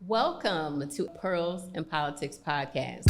Welcome to Pearls and Politics Podcast.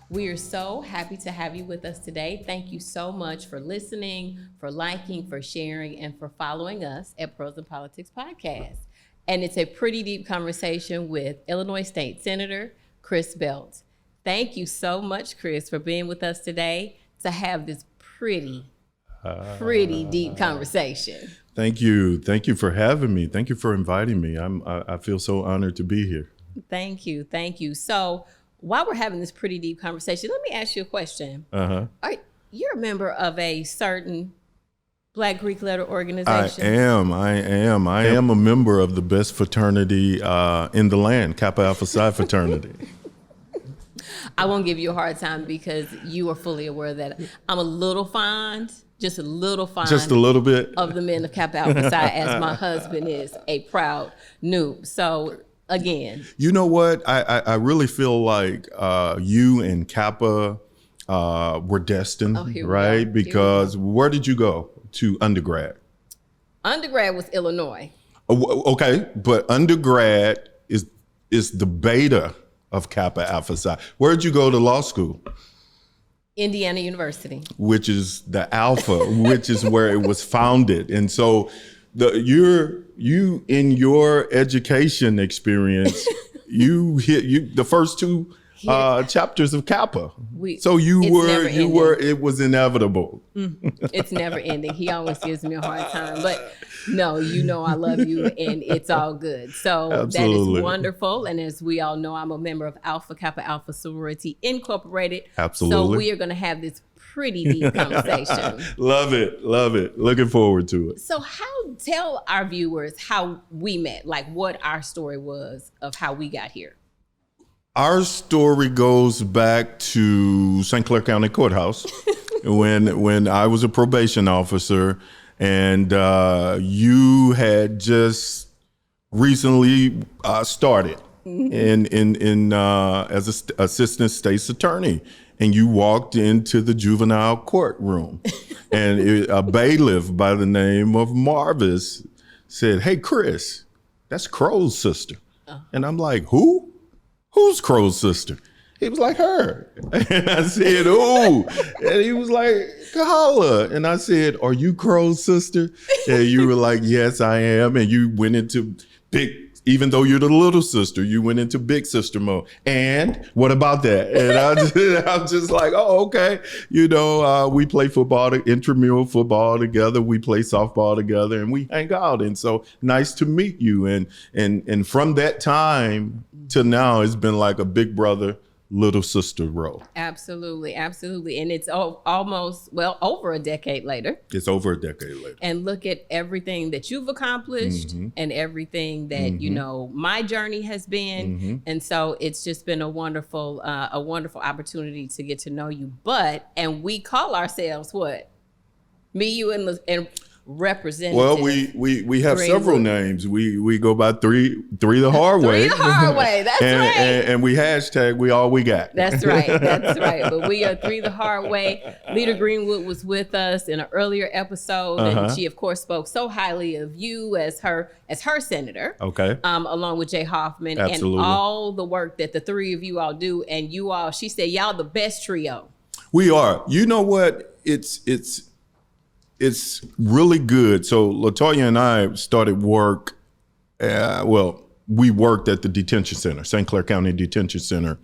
We are so happy to have you with us today. Thank you so much for listening, for liking, for sharing, and for following us at Pearls and Politics Podcast. And it's a pretty deep conversation with Illinois State Senator Chris Belt. Thank you so much, Chris, for being with us today to have this pretty deep conversation. Thank you. Thank you for having me. Thank you for inviting me. I feel so honored to be here. Thank you. Thank you. So, while we're having this pretty deep conversation, let me ask you a question. You're a member of a certain Black Greek letter organization. I am a member of the best fraternity in the land, Kappa Alpha Psi fraternity. I won't give you a hard time because you are fully aware that I'm a little fond, just a little bit of the men of Kappa Alpha Psi, as my husband is a proud noob. So again, you know what? I really feel like you and Kappa were destined, right? Because where did you go to undergrad? Undergrad was Illinois. Okay, but undergrad is the beta of Kappa Alpha Psi. Where did you go to law school? Indiana University. Which is the Alpha, which is where it was founded. And so you in your education experience, you hit the first two chapters of Kappa. It was inevitable. It's never ending. He always gives me a hard time, but no, you know I love you and it's all good. So Absolutely. That is wonderful. And as we all know, I'm a member of Alpha Kappa Alpha Sorority Incorporated. Absolutely. So we are going to have this pretty deep conversation. Love it. Looking forward to it. So tell our viewers how we met, like what our story was of how we got here. Our story goes back to St. Clair County Courthouse when I was a probation officer and you had just recently started in as an assistant state's attorney. And you walked into the juvenile courtroom and a bailiff by the name of Marvis said, "Hey, Chris, that's Crow's sister." And I'm like, "Who? Who's Crow's sister?" He was like, "Her." And I said, "Who?" And he was like, "Kahala." And I said, "Are you Crow's sister?" And you were like, "Yes, I am." And you went into even though you're the little sister, you went into big sister mode. And what about that? And I'm just like, oh, okay. You know, we play football, intramural football together. We play softball together and we hang out. And so nice to meet you. And from that time to now, it's been like a big brother, little sister role. Absolutely. And it's almost, over a decade later. It's over a decade later. And look at everything that you've accomplished and everything that, you know, my journey has been. And so it's just been a wonderful opportunity to get to know you. And we call ourselves what? Me, you, and Representative. Well, we have several names. We go by three the hard way. Three the hard way. That's right. And we hashtag we all we got. That's right. But we are Three the Hard Way. Leader Greenwood was with us in an earlier episode, and she of course spoke so highly of you as her senator. Okay. Along with Jay Hoffman. Absolutely. And all the work that the three of you all do, and you all. She said y'all the best trio. We are. You know what? It's really good. So LaToya and I started work, we worked at the detention center, St. Clair County Detention Center,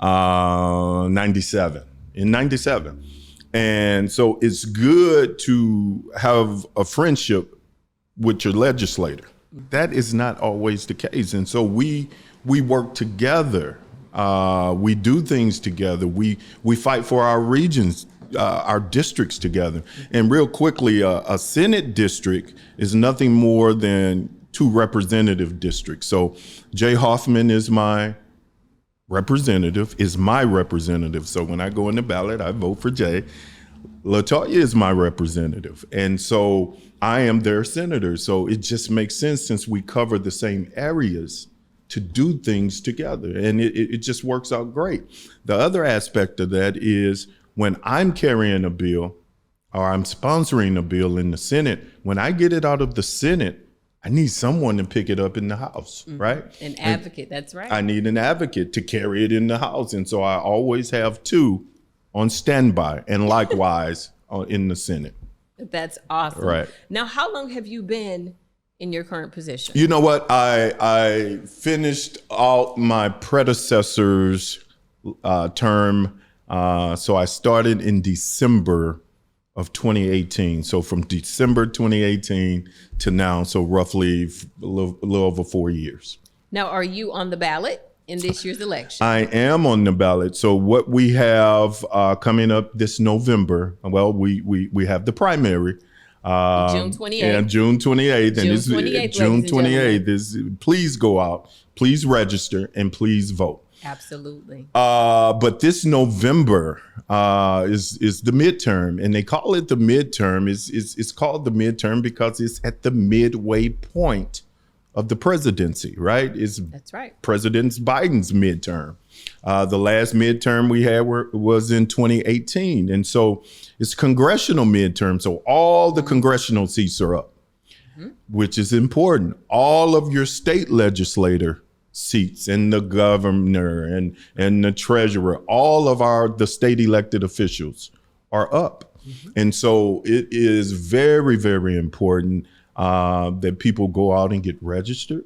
in 97. And so it's good to have a friendship with your legislator. That is not always the case. And so we work together. We do things together. We fight for our regions, our districts together. And real quickly, a Senate district is nothing more than two representative districts. So Jay Hoffman is my representative is my representative. So when I go in the ballot, I vote for Jay. LaToya is my representative. And so I am their senator. So it just makes sense, since we cover the same areas, to do things together. And it just works out great. The other aspect of that is, when I'm carrying a bill or I'm sponsoring a bill in the Senate, when I get it out of the Senate, I need someone to pick it up in the House, right? An advocate, that's right. I need an advocate to carry it in the House. And so I always have two on standby, and likewise in the Senate. That's awesome. Right. Now, how long have you been in your current position? You know what? I finished out my predecessor's term. So I started in December of 2018. So from December 2018 to now, so roughly a little over 4 years. Now, are you on the ballot in this year's election? I am on the ballot. So what we have coming up this November, well, we have the primary. June 28th. And June 28th. June And 28th, June ladies and 28th is, please go out, please register, and please vote. Absolutely. But this November is the midterm, and they call it the midterm. It's called the midterm because it's at the midway point of the presidency, right? That's right. President Biden's midterm. The last midterm we had was in 2018. And so it's congressional midterm. So all the congressional seats are up, which is important. All of your state legislator seats, and the governor and the treasurer, all of the state elected officials are up. And so it is very, very important that people go out and get registered,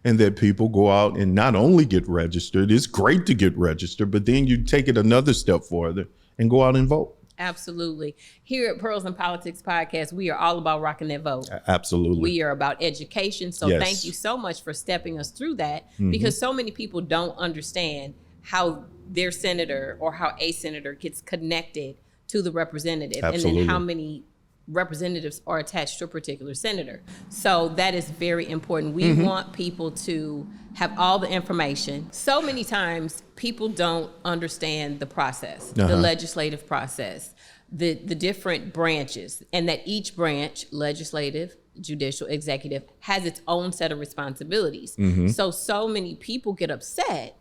and that people go out and not only get registered. It's great to get registered, but then you take it another step further and go out and vote. Absolutely. Here at Pearls and Politics Podcast, we are all about rocking that vote. Absolutely. We are about education. So Yes. Thank you so much for stepping us through that, because so many people don't understand how their senator or how a senator gets connected to the representative, Absolutely. and then how many representatives are attached to a particular senator. So that is very important. We want people to have all the information. So many times people don't understand the process, the legislative process, the different branches, and that each branch, legislative, judicial, executive, has its own set of responsibilities. So many people get upset,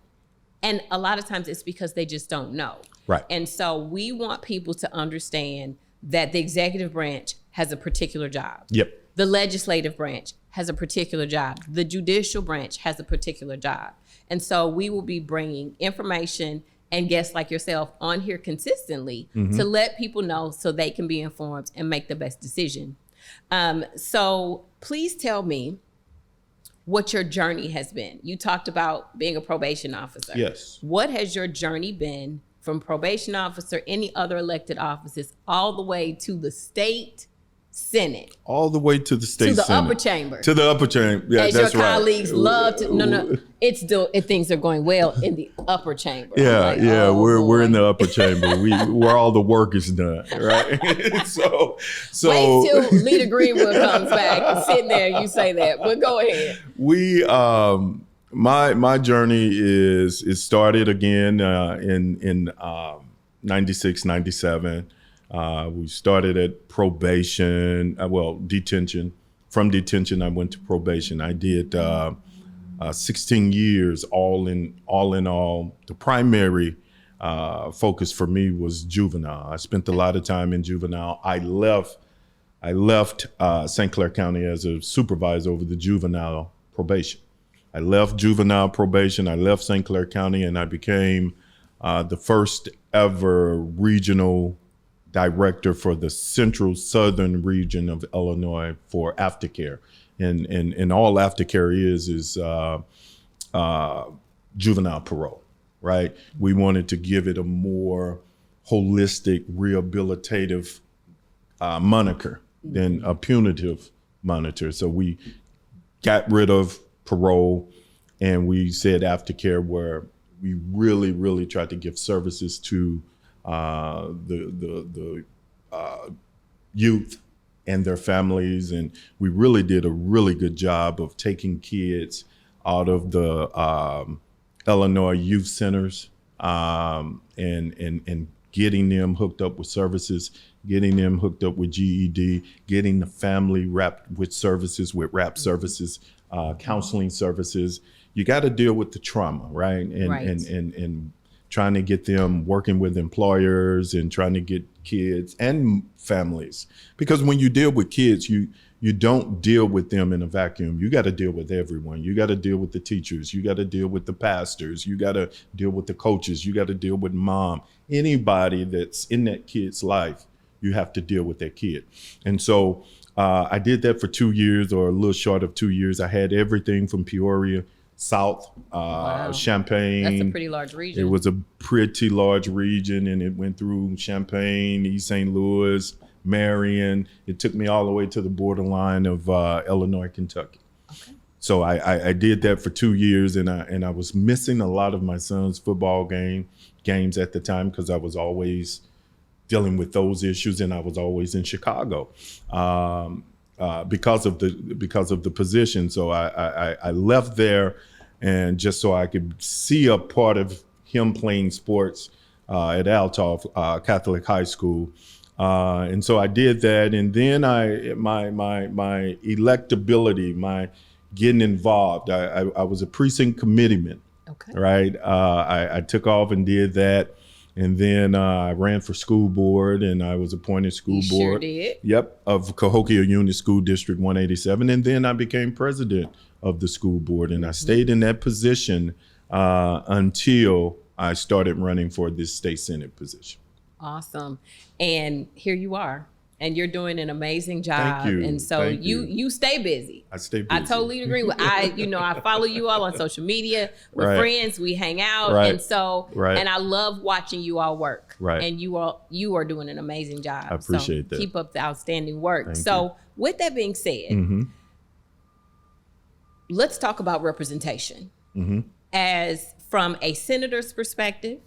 and a lot of times it's because they just don't know. Right. And so we want people to understand that the executive branch has a particular job. Yep. The legislative branch has a particular job. The judicial branch has a particular job. And so we will be bringing information and guests like yourself on here consistently to let people know so they can be informed and make the best decision. So please tell me what your journey has been. You talked about being a probation officer. Yes. What has your journey been from probation officer, any other elected offices, all the way to the state Senate? All the way to the state to the Senate. upper chamber. To the upper chamber. Yeah, As that's your right. colleagues love to, no, it's still, things are going well in the upper chamber. Yeah, Like, yeah, oh, we're in boy. the upper chamber. Where all the work is done, right? so Wait till Lita Greenwood comes back and sit there and you say that, but go ahead. we my journey is started again in 96, 97. We started at probation, detention. From detention, I went to probation. I did 16 years, all in all. The primary focus for me was juvenile. I spent a lot of time in juvenile. I left St. Clair County as a supervisor over the juvenile probation. I left juvenile probation. I left St. Clair County, and I became the first ever regional director for the central southern region of Illinois for aftercare. And all aftercare is juvenile parole, right? We wanted to give it a more holistic, rehabilitative moniker than a punitive moniker. So we got rid of parole, and we said aftercare, where we really, really tried to give services to the youth and their families. And we really did a really good job of taking kids out of the Illinois youth centers, and getting them hooked up with services, getting them hooked up with GED, getting the family wrapped with services, with WRAP services, counseling services. You got to deal with the trauma, right? And trying to get them working with employers and trying to get kids and families. Because when you deal with kids, you don't deal with them in a vacuum. You got to deal with everyone. You got to deal with the teachers. You got to deal with the pastors. You got to deal with the coaches. You got to deal with mom. Anybody that's in that kid's life, you have to deal with that kid. And so I did that for 2 years, or a little short of 2 years. I had everything from Peoria, South, Wow. Champaign. That's a pretty large region. It was a pretty large region, and it went through Champaign, East St. Louis, Marion. It took me all the way to the borderline of Illinois, Kentucky. Okay. So I did that for 2 years, and I was missing a lot of my son's football games at the time, because I was always dealing with those issues, and I was always in Chicago because of the position. So I left there, and just so I could see a part of him playing sports at Althoff Catholic High School. And so I did that, and then my electability, my getting involved. I was a precinct committeeman, Okay. right? I took off and did that, and then I ran for school board, and I was appointed school You board. sure did. Yep, of Cahokia Unit School District 187, and then I became president of the school board, and I stayed in that position until I started running for this state senate position. Awesome. And here you are, and you're doing an amazing job. Thank you. And so Thank you stay busy. I stay busy. I totally agree with I follow you all on social media. We're Right. friends, we hang out. Right. And so Right. and I love watching you all work. Right. And you are doing an amazing job. I appreciate so that. Keep up the outstanding work. Thank so with that being said, Mm-hmm. let's talk about representation. Mm-hmm. As from a senator's perspective,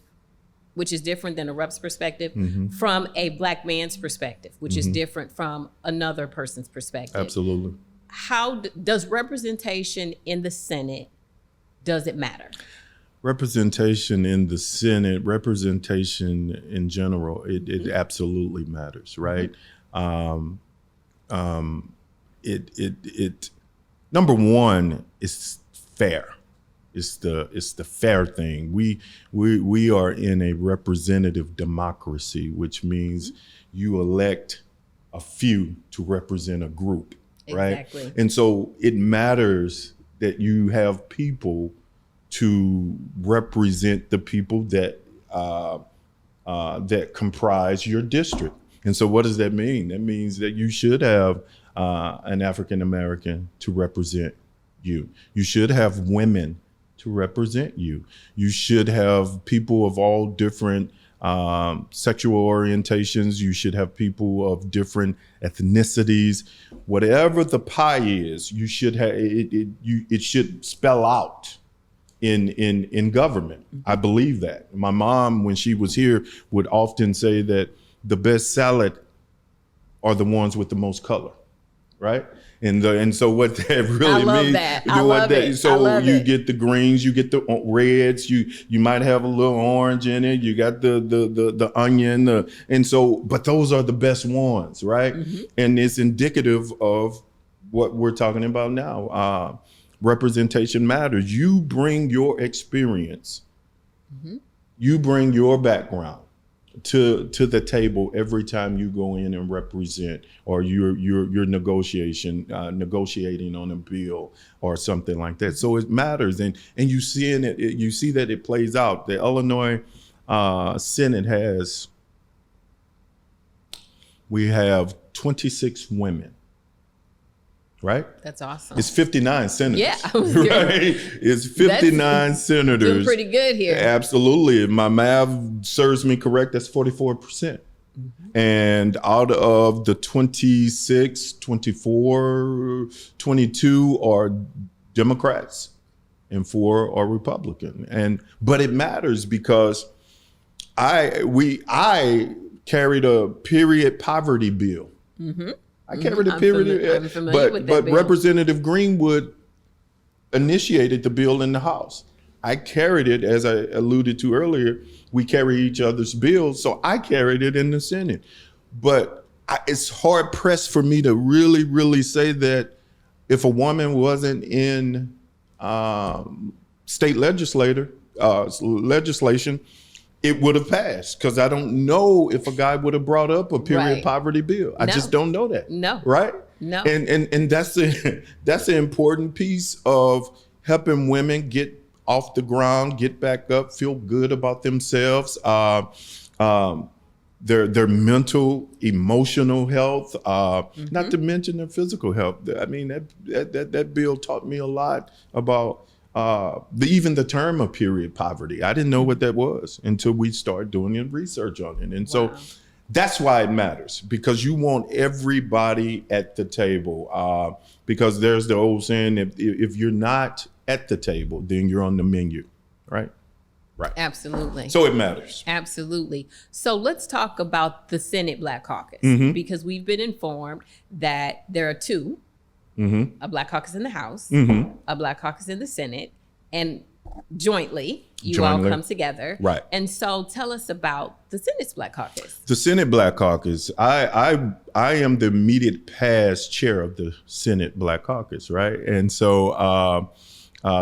which is different than a rep's perspective, Mm-hmm. from a Black man's perspective, which is different from another person's perspective. Absolutely. How does representation in the Senate, does it matter? Representation in the Senate, representation in general, it absolutely matters, right? It number one, is fair. It's the fair thing. We are in a representative democracy, which means you elect a few to represent a group, right? Exactly. And so it matters that you have people to represent the people that that comprise your district. And so what does that mean? That means that you should have an African American to represent you. You should have women to represent you. You should have people of all different sexual orientations. You should have people of different ethnicities. Whatever the pie is, you should have it should spell out in government. I believe that. My mom, when she was here, would often say that the best salad are the ones with the most color, right? And so what that really I love means, that. you I know what love that, it. I so love you it. get the greens, you get the reds, you might have a little orange in it, you got the onion, and so, but those are the best ones, right? And it's indicative of what we're talking about now. Representation matters. You bring your experience, you bring your background to the table every time you go in and represent, or you're negotiating on a bill or something like that. So it matters, and you see you see that it plays out. The Illinois Senate we have 26 women. Right? That's awesome. It's 59 senators. Yeah. Right? It's 59 senators. Doing pretty good here. Absolutely. If my math serves me correct, that's 44%. And out of the 26, 24, 22 are Democrats and 4 are Republican. But it matters because I carried a period poverty bill. I carried a period, I'm familiar with that but bill. Representative Greenwood initiated the bill in the House. I carried it, as I alluded to earlier. We carry each other's bills, so I carried it in the Senate. But it's hard pressed for me to really, really say that if a woman wasn't in state legislation, it would have passed, because I don't know if a guy would have brought up a period poverty bill. I just don't know that. No. Right? No. And that's that's an important piece of helping women get off the ground, get back up, feel good about themselves, their mental, emotional health, not to mention their physical health. I mean, that bill taught me a lot about even the term of period poverty. I didn't know what that was until we started doing the research on it. And so that's why it matters, because you want everybody at the table, because there's the old saying, if you're not at the table, then you're on the menu, right? Right. Absolutely. So it matters. Absolutely. So let's talk about the Senate Black Caucus, because we've been informed that there are two, a Black Caucus in the House, a Black Caucus in the Senate, and jointly you all come together. Right. And so tell us about the Senate's Black Caucus. The Senate Black Caucus, I am the immediate past chair of the Senate Black Caucus, right? And so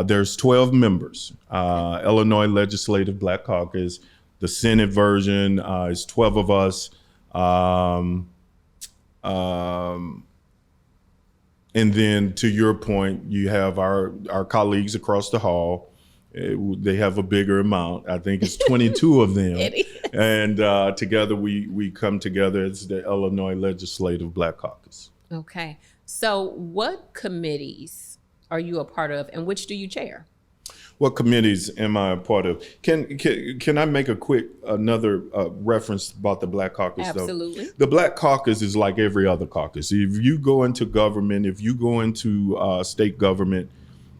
there's 12 members. Illinois Legislative Black Caucus. The Senate version is 12 of us. And then, to your point, you have our colleagues across the hall. They have a bigger amount. I think it's 22 of them. And together we come together as the Illinois Legislative Black Caucus. Okay. So what committees are you a part of, and which do you chair? What committees am I a part of? Can I make another reference about the Black Caucus? Absolutely. Though? The Black Caucus is like every other caucus. If you go into government, if you go into state government,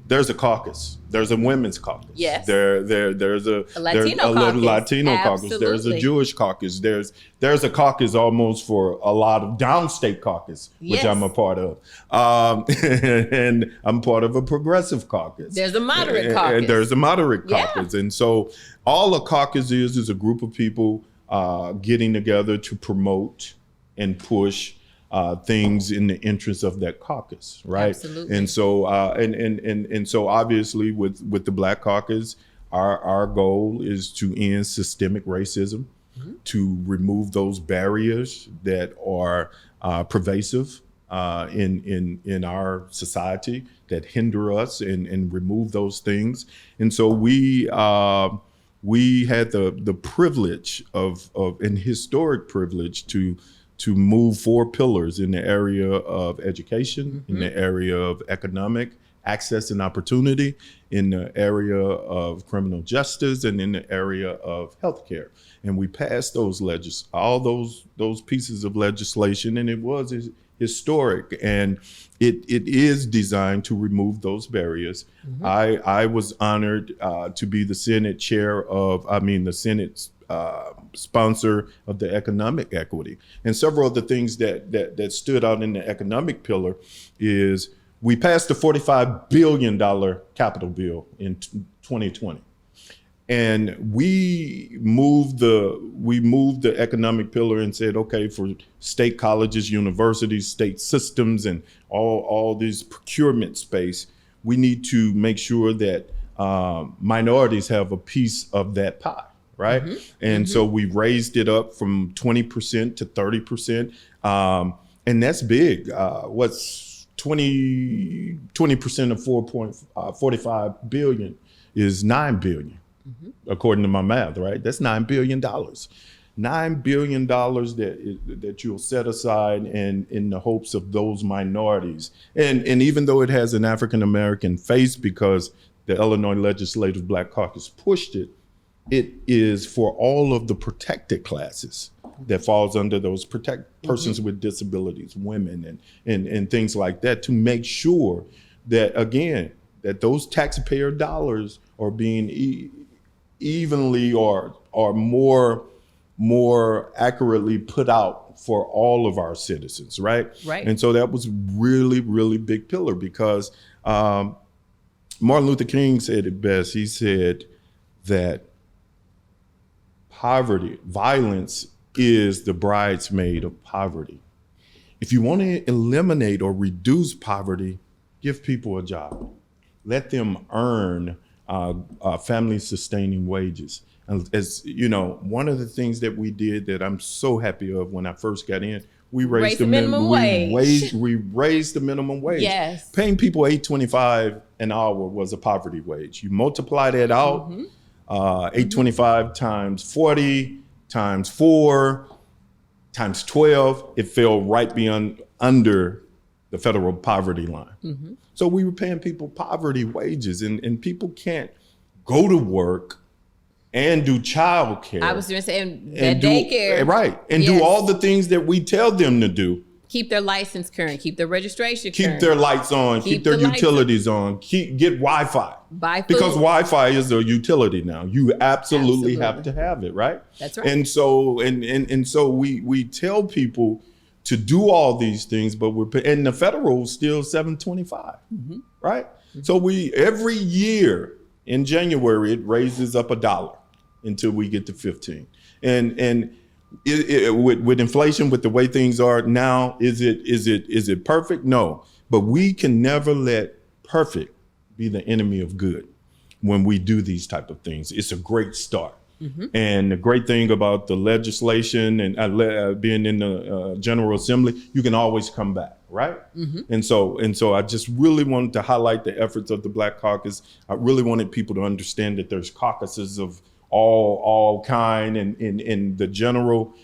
there's a caucus. There's a women's caucus. Yes. There's a Latino caucus. Latino caucus. There's a Jewish caucus. There's a caucus almost for a lot of downstate caucus, which I'm a part of. And I'm part of a progressive caucus. There's a moderate caucus. And there's a moderate caucus. And so all a caucus is a group of people getting together to promote and push things in the interest of that caucus, right? Absolutely. And so and so obviously with the Black Caucus, our goal is to end systemic racism, to remove those barriers that are pervasive in our society that hinder us, and remove those things. And so we had the privilege of an historic privilege to move 4 pillars in the area of education, in the area of economic access and opportunity, in the area of criminal justice, and in the area of healthcare. And we passed all those pieces of legislation, and it was historic, and it is designed to remove those barriers. I was honored to be the Senate the Senate's sponsor of the economic equity. And several of the things that stood out in the economic pillar is we passed a $45 billion capital bill in 2020. And we moved the economic pillar and said, okay, for state colleges, universities, state systems, and all these procurement space, we need to make sure that minorities have a piece of that pie. Right. And so we raised it up from 20% to 30%. And that's big. What's 20% of 4.45 billion is $9 billion, according to my math. Right. That's $9 billion. $9 billion that you'll set aside in the hopes of those minorities. And even though it has an African-American face, because the Illinois Legislative Black Caucus pushed it, it is for all of the protected classes that falls under those persons with disabilities, women, and things like that, to make sure that, again, that those taxpayer dollars are being evenly or more accurately put out for all of our citizens, right? Right. And so that was really, really big pillar, because Martin Luther King said it best. He said that violence is the bridesmaid of poverty. If you want to eliminate or reduce poverty, give people a job. Let them earn family-sustaining wages. And as you know, one of the things that we did that I'm so happy of when I first got in, we raised the minimum wage. We raised the minimum wage. Yes. Paying people $8.25 an hour was a poverty wage. You multiply that out, $8.25 times 40 times 4 times 12, it fell right under the federal poverty line. So we were paying people poverty wages, and people can't go to work and do childcare. I was going to say, and daycare. Right. And do all the things that we tell them to do. Keep their license current, keep their registration Keep current. their lights on, keep their utilities on, get Wi-Fi. Buy food. Because Wi-Fi is a utility now. You absolutely have to have it, right? That's right. And so we tell people to do all these things, but and the federal is still $7.25, right? So every year in January it raises up $1 until we get to 15. And with inflation, with the way things are now, is it perfect? No, but we can never let perfect be the enemy of good when we do these type of things. It's a great start. And the great thing about the legislation and being in the General Assembly, you can always come back, right? And so I just really wanted to highlight the efforts of the Black Caucus. I really wanted people to understand that there's caucuses of all kind, and in the general,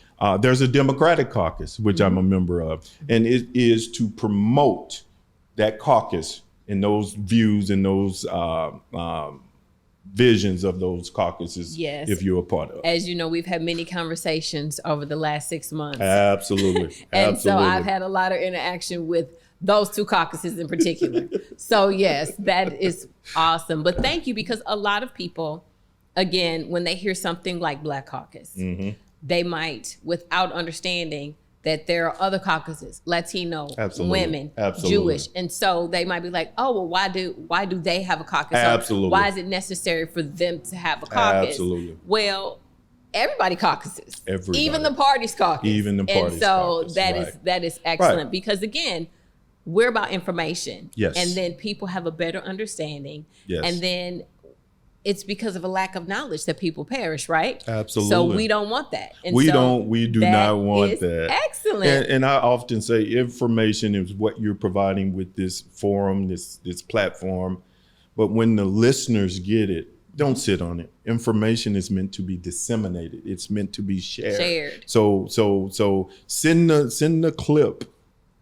there's a Democratic caucus, which I'm a member of, and it is to promote that caucus and those views and those visions of those caucuses. Yes. If you're a part of it. As you know, we've had many conversations over the last 6 months. Absolutely. And so I've had a lot of interaction with those two caucuses in particular. So yes, that is awesome. But thank you, because a lot of people, again, when they hear something like Black Caucus, they might, without understanding that there are other caucuses, Latino, women, Jewish. And so they might be like, oh, well, why do they have a caucus? Absolutely. Why is it necessary for them to have a caucus? Absolutely. Well, everybody caucuses. Everybody. Even the parties caucus. Even the parties And so caucus, that is excellent, Right. because again, we're about information. Yes. And then people have a better understanding. Yes. And then it's because of a lack of knowledge that people perish, right? Absolutely. So we don't want that. And We so do not want that. Excellent. And I often say information is what you're providing with this forum, this platform. But when the listeners get it, don't sit on it. Information is meant to be disseminated. It's meant to be shared. So send the clip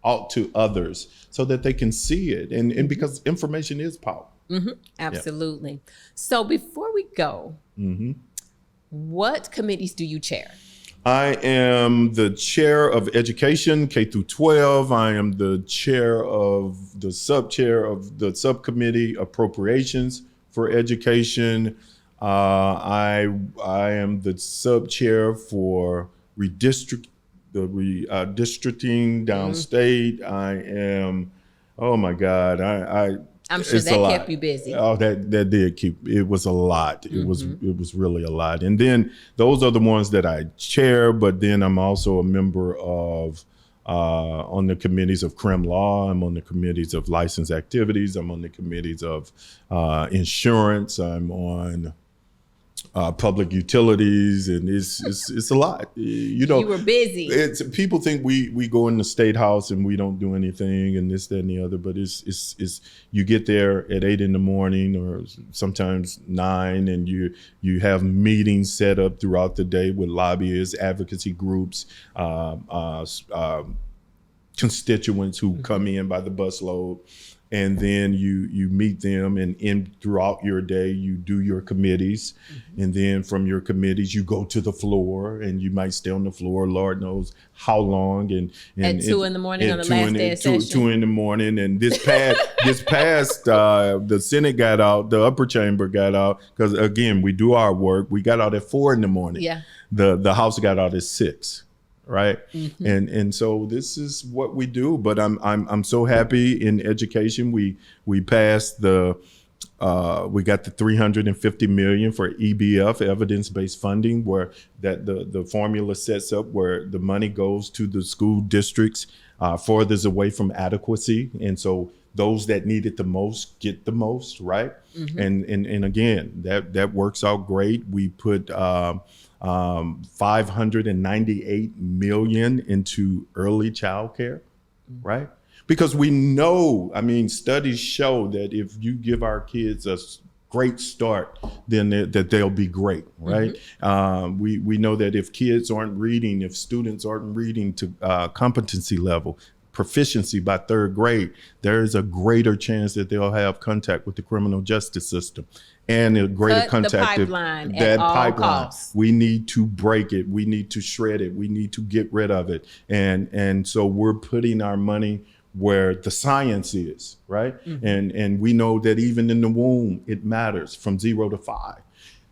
out to others so that they can see it. And because information is power. Absolutely. Yeah. So before we go, what committees do you chair? I am the chair of education, K through 12. I am the chair of the sub-chair of the subcommittee appropriations for education. I am the sub-chair for districting downstate. I am, oh my God, I'm sure that kept you busy. Oh, that did keep. It was a lot. It was really a lot. And then those are the ones that I chair. But then I'm also a member of on the committees of crim law. I'm on the committees of license activities. I'm on the committees of insurance. I'm on public utilities, and it's a lot. You know, you were busy. People think we go in the state house and we don't do anything and this, that, and the other. But it's you get there at 8 a.m. or sometimes 9, and you have meetings set up throughout the day with lobbyists, advocacy groups, constituents who come in by the busload. And then you meet them, and throughout your day, you do your committees. And then from your committees, you go to the floor, and you might stay on the floor, Lord knows how long. And at 2 in the morning on the last day of session. 2 in the morning. And this past, the Senate got out, the upper chamber got out, because again, we do our work. We got out at 4 in the morning. Yeah. The House got out at 6. Right. And so this is what we do. But I'm so happy in education. We passed the We got the $350 million for EBF, evidence-based funding, where that the formula sets up where the money goes to the school districts furthest away from adequacy, and so those that need it the most get the most, right? And again, that works out great. We put $598 million into early child care, right? Because we know, I mean, studies show that if you give our kids a great start, then that they'll be great, right? We know that if kids aren't reading, if students aren't reading to competency level, proficiency by third grade, there is a greater chance that they'll have contact with the criminal justice system, and a greater contact with that pipeline. We need to break it. We need to shred it. We need to get rid of it. And so we're putting our money where the science is, right? And we know that even in the womb, it matters from 0 to 5.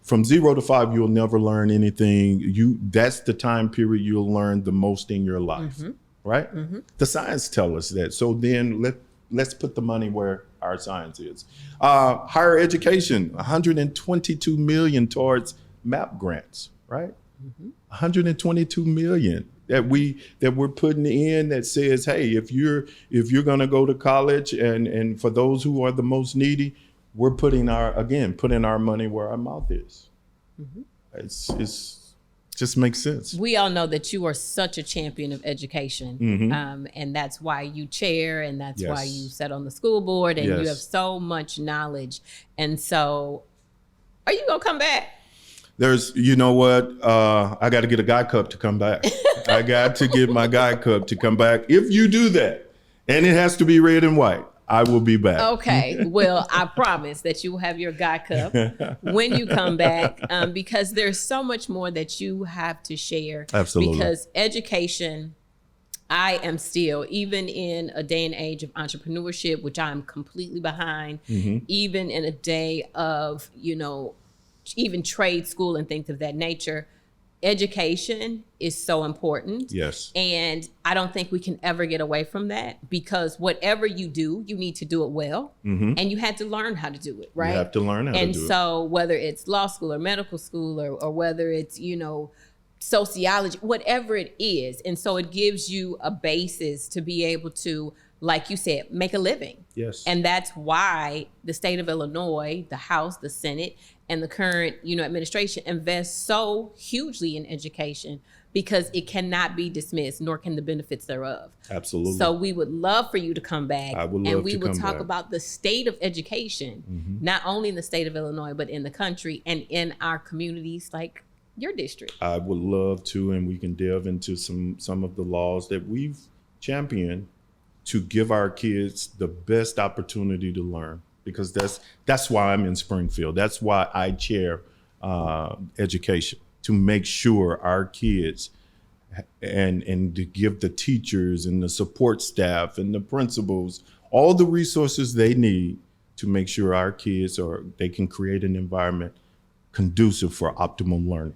From 0 to 5, you'll never learn anything. That's the time period you'll learn the most in your life, right? The science tells us that. So then let's put the money where our science is. Higher education, $122 million towards MAP grants, right? $122 million that we're putting in that says, hey, if you're gonna go to college, and for those who are the most needy, we're putting our money where our mouth is. It's just makes sense. We all know that you are such a champion of education, and that's why you chair, and that's why you sit on the school board, and you have so much knowledge. And so, are you gonna come back? You know what? I got to get a Guy Cup to come back. I got to get my Guy Cup to come back. If you do that, and it has to be red and white, I will be back. Okay. Well, I promise that you will have your Guy Cup when you come back, because there's so much more that you have to share. Absolutely. Because education, I am still, even in a day and age of entrepreneurship, which I'm completely behind, even in a day of, even trade school and things of that nature, education is so important. Yes. And I don't think we can ever get away from that, because whatever you do, you need to do it well. And you had to learn how to do it, right? You have to learn how to do it. And so whether it's law school or medical school, or whether it's, sociology, whatever it is. And so it gives you a basis to be able to, like you said, make a living. Yes. And that's why the state of Illinois, the House, the Senate, and the current, administration invests so hugely in education, because it cannot be dismissed, nor can the benefits thereof. Absolutely. So we would love for you to come back. I would love to come back. And we would talk about the state of education, not only in the state of Illinois, but in the country and in our communities like your district. I would love to, and we can delve into some of the laws that we've championed to give our kids the best opportunity to learn, because that's why I'm in Springfield. That's why I chair education, to make sure our kids and to give the teachers and the support staff and the principals all the resources they need to make sure our kids they can create an environment conducive for optimal learning.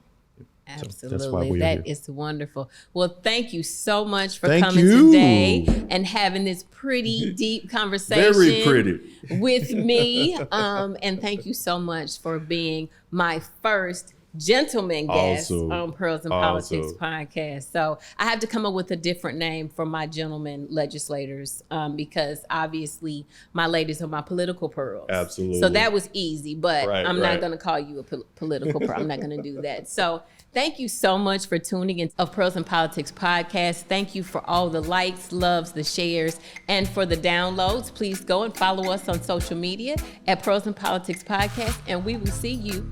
Absolutely. So that's why that is wonderful. Well, thank you so much for Thank coming you. today and having this pretty deep conversation Very pretty. with me. And thank you so much for being my first gentleman guest on Pearls and Politics podcast. So I have to come up with a different name for my gentlemen legislators, because obviously my ladies are my political pearls. Absolutely. So that was easy, but I'm not right. going to call you a political pearl. I'm not going to do that. So thank you so much for tuning in to Pearls and Politics podcast. Thank you for all the likes, loves, the shares, and for the downloads. Please go and follow us on social media at Pearls and Politics podcast, and we will see you